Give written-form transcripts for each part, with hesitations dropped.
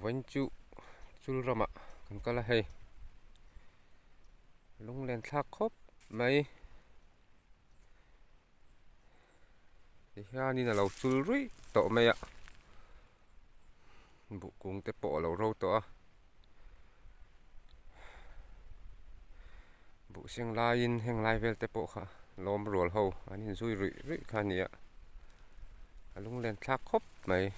vẫn chú chú rama kan kala hay lung len thak khop mai thì ha ni là lâu chul rui to mai ạ bu kung te po lâu râu to bu siang lai in heng lai vel te po kha lom rual ho anin zui rui rui kha ni ạ lung len thak khop mai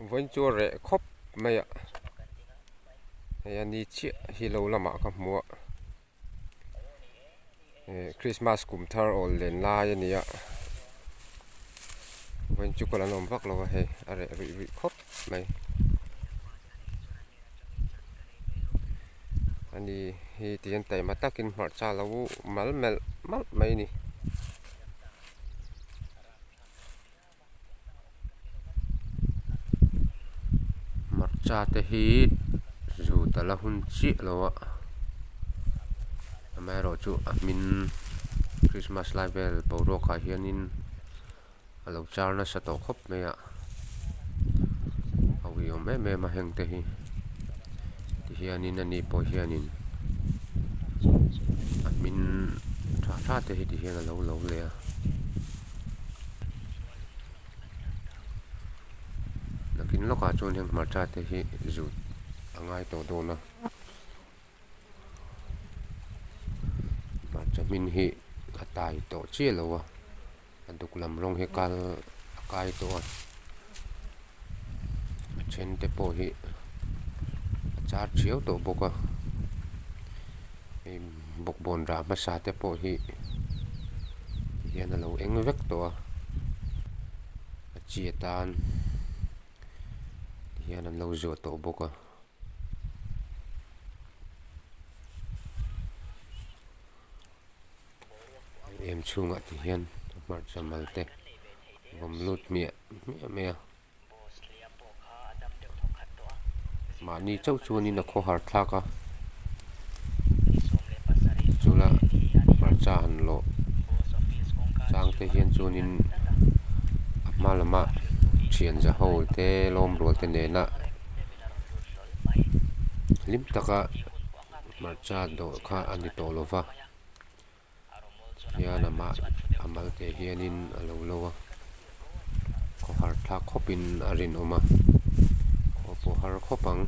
vẫn chua rẻ khop mai ạ hay anh đi chia hi lâu lắm ạ các mua Christmas cũng thar all lên lai ni ạ vẫn chua còn làm vắc lâu hay rẻ rưỡi khop mai anh đi hi tiền tay mà ta kinh mặt cha lâu mal mal mal mai ni mặt cha te hi dù ta là hun chi lâu ạ mai rồi chú min Christmas live vel bảo đồ khai hiền in lâu char na sa to khop mai ạ awi om me mà heng te hi thì hiền in ani po hiền in min tha te hi thì hiền là lâu lâu le lakin loka chon heng mar cha te hi zu angai to do na mar cha min hi atai to che lo aduk lam rong he kal kai to chen te po hi char chiếu to boka bok bon ra ma sa te po hi hian lo eng vek to chia tan hian an lo zo to boka em chunga ti hian mar chamal te gom lut mia mia mà ni châu chuan in a kho har thlaka chula mar cha han lo chang te hian chuan in malama thian za ho te lom rol te ne na lim taka mar cha do kha ani to lova hian ama amal te hian in alo lowa kho har thla khopin arin oma kho po har khopang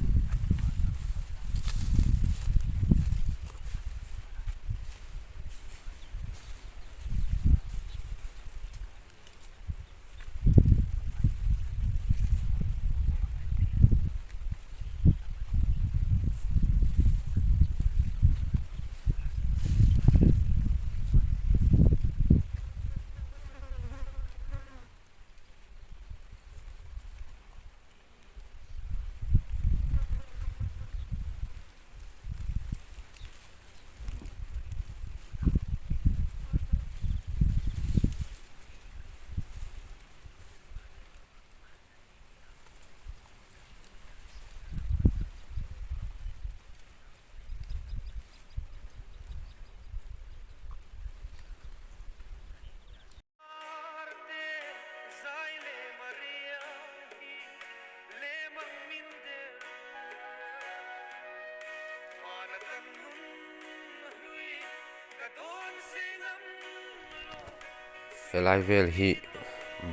lai vel hi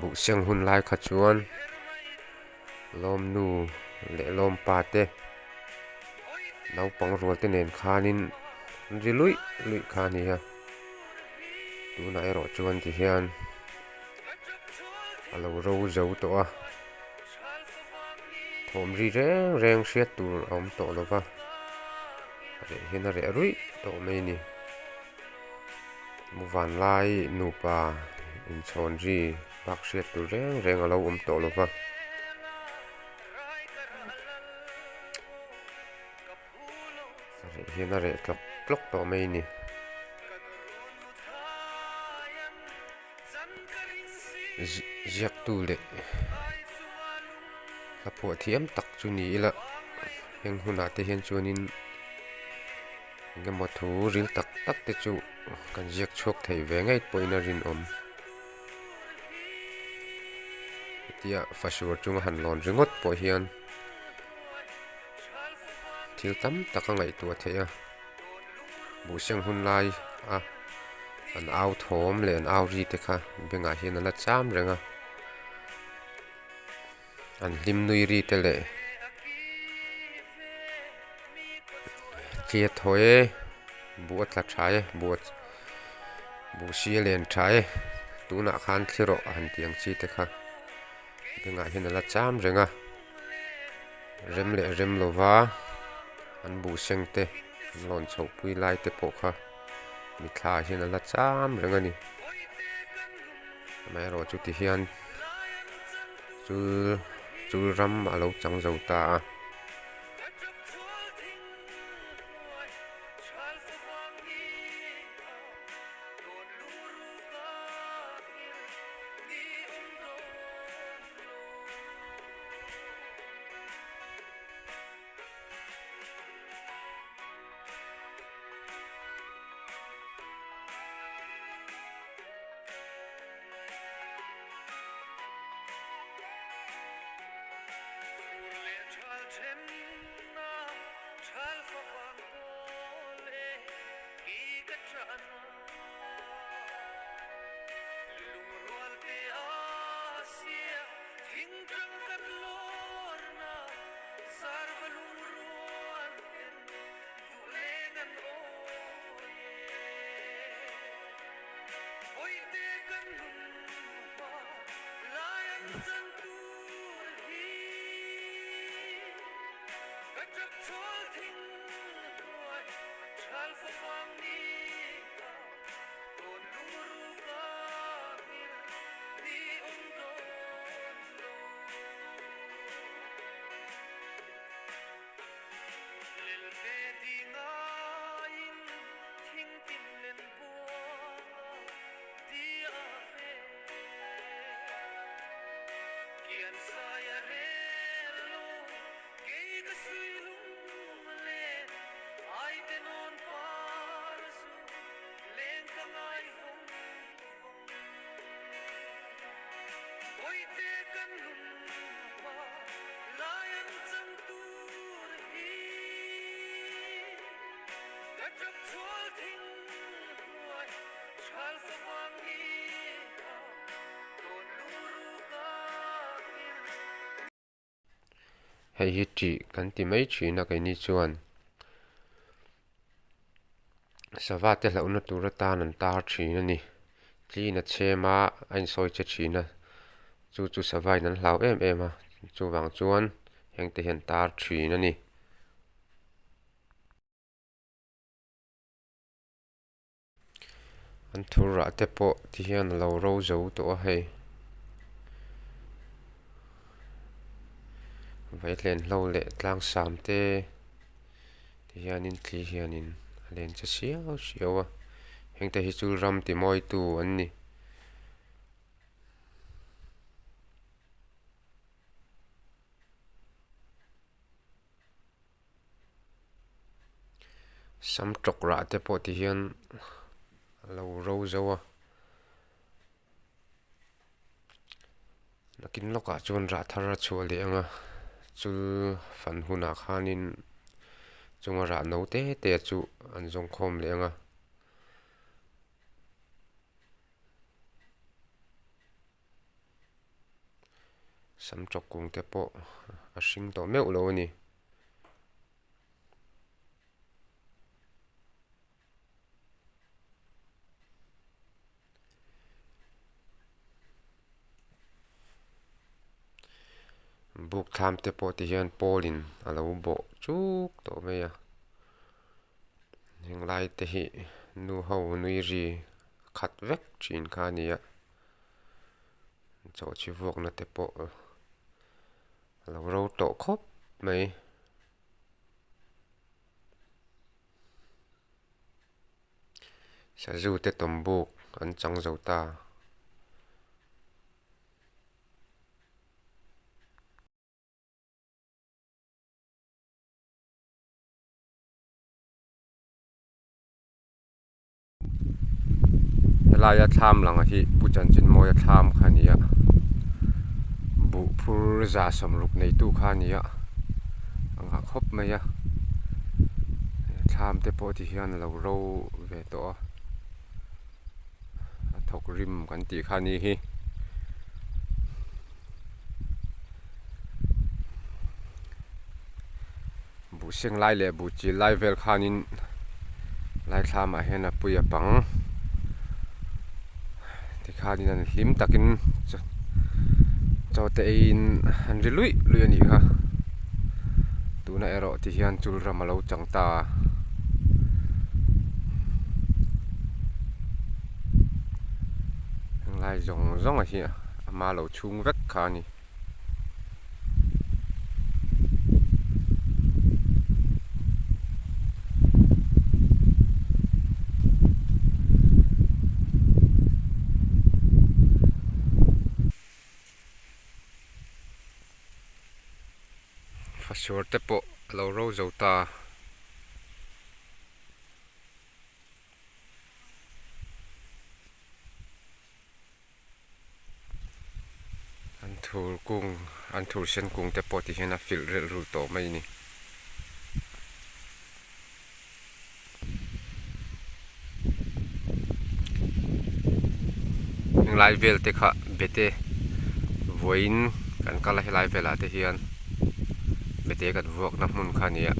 bu siang hun lai kha chuan lom nu le lom pa te nau pang rol te nen khanin rilui lui khani ha tu na ero chuan ti hian alo ro zo to a thom ri reng reng hriat tur om to lova re hin a re rui to mai ni muwan lai nu pa in chon ri bak hriat tur reng reng alo om to lova re hin a re tlok lok to mai ni ziak tu le la po thiam tak chu ni la heng huna te hian chuanin ngemaw thu ril tak tak te chu kan ziak chuak thei ve ngai poina rin om tia fasur chung han lon ringot po hian thil tam tak ngai tu theya bu siang hun lai a an au thom le an au ri te kha benga hian ala cham renga an lim nui ri te le chia thoe buat la thae buat bu sia len thae tuna khan thiro han tiang chi te kha benga hian ala cham renga rem le rem lova an bu siang te lon chho pui lai te po kha mi thla hian ala cham renga ni mai ro chu ti hian chu ram alo chang zo ta hei hi chi kan ti mai thina kai ni chuan sava te hlau na tura tan an tar thina ni tlina chema ain soi che thina chu savai nan hlau em em a chu wang chuan heng te hian tar thina ni an thura te po ti hian lo ro zo to a hei vailen hlo le tlang sam te ti hianin tli hianin len cha siau a heng te hi chul ram ti moi tu an ni sam tok ra te po ti hian lo ro zo a nakin loka chuan ra thara chua le anga chul fan huna khanin chunga ra no te te chu an zong khom le anga sam tok kung te po a hring to meu lo ni buk tham te po ti hian polin alo bo chuk to me a heng lai te hi nu ho nui ri khat vek chin kha ni a chaw chi vok na te po alo ro to khop mai. sa zu te tom buk an chang zo ta helaya tham lang hi puchan chin moya tham khania bu phur za samruk nei tu khania anga khop maya tham te po ti hian lo ro ve to thok rim kan ti khani hi bu seng lai le bu chi lai vel khanin lai tham a hena puya pang ti khanin an hlim takin cho te in an rilui lui ani kha tuna ero ti hian chul ramalo changta lai zong zong a hi ama lo chung vek khani fasur te po lo ro zo ta an thur sen kung te po ti hian a fil rel ru to mai ni lai vel te kha bete voin kan kala helai vela te hian bete kan vuak na mun khania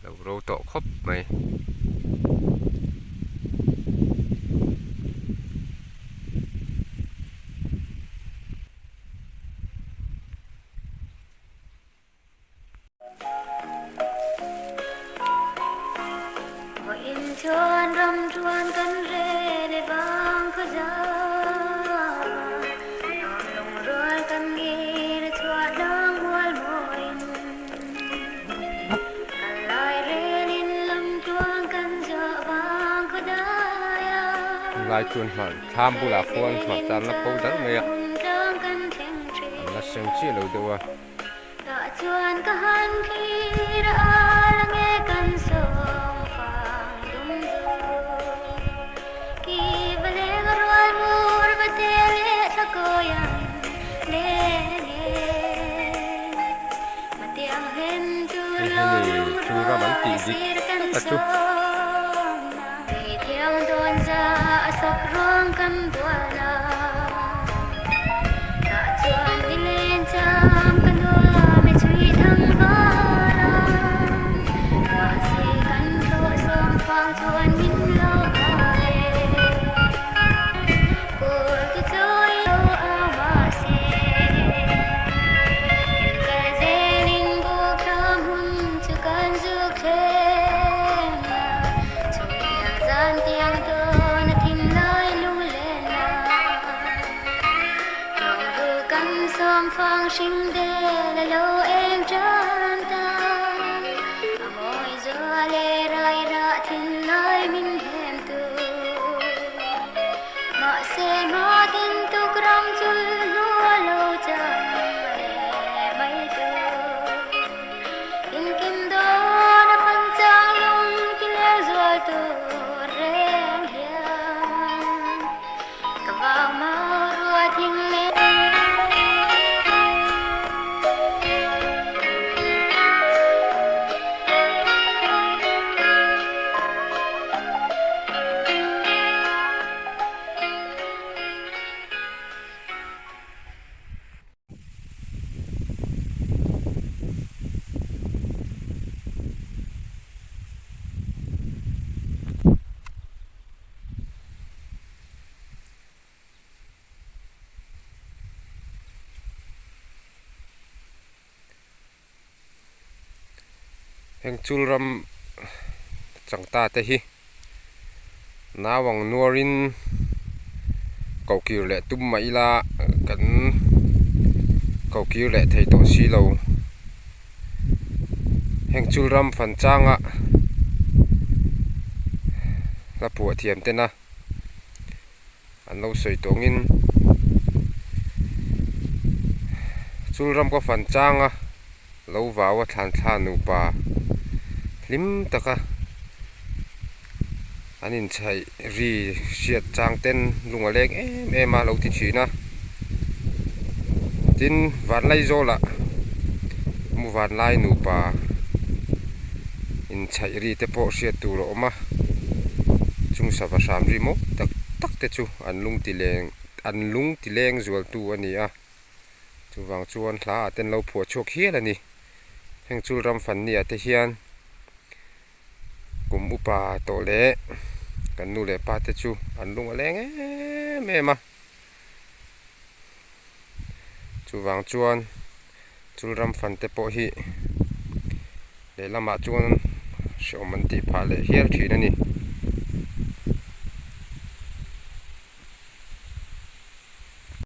lo ro to khop mai chuan ram chuan kan re de bang kha ja non lung roi kan gi de chua dang wal moin alai re lin lam chuan kan ja bang kha da ya lai chuan hman tham bula khuan hma chan la po dang me ya la seng chi lo dewa ta chuan ka han khi ra la nge kan so chura man ti dik achu thiang don za sak rong kan duala ta chuan dilen cham kan duala me chui thang bara ta se kan ro som phang chuan min lo ai kul tu choi lo awa se ka zenin bu kam hun chu kan zu khen chui yang zan tiang to na thin lai lu le na long ru kan som phang sing de la lo em chan ta amoi zo le rai ra thin lai min hem tu ma se ma tin tu gram chul lu lo cha mai tu in kim do na pan chang lung ki le zual tu reng hian ka va ma rua thing le heng chul ram changta te hi nawang nuarin kaukir le tum mai la kan kaukir le thei to si lo heng chul ram fan changa la pu thiam te na an lo soi tongin chul ram ko fan changa lo wawa thlan nu pa lim taka anin chai ri siat chang ten lunga lek em lo ti china tin van lai zola mu van lai nu pa in chai ri te po siat tu ro ma chung sa va sam ri mo tak tak te chu an lung ti leng zual tu ani a chu wang chuan thla ten lo phuwa chok hian ani heng chul ram fan ni ate hian kum upa to le kan nu le pa te chu an lung a leng em a chu wang chuan chul ram fan te po hi le lama chuan shom an ti pha le hial thin ani